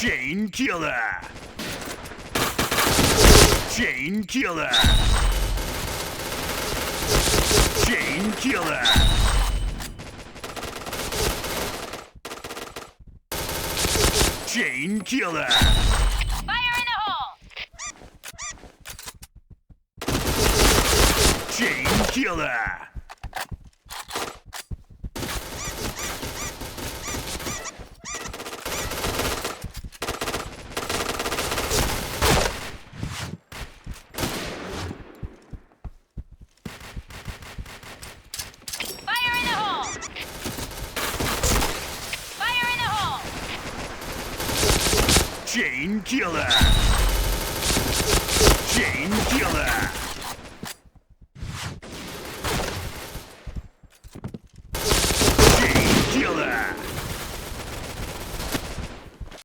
Chain killer. Chain killer. Chain killer. Chain killer. Fire in the hole! Chain killer. Fire in the hole! Fire in the hole! Chain killer. Chain killer.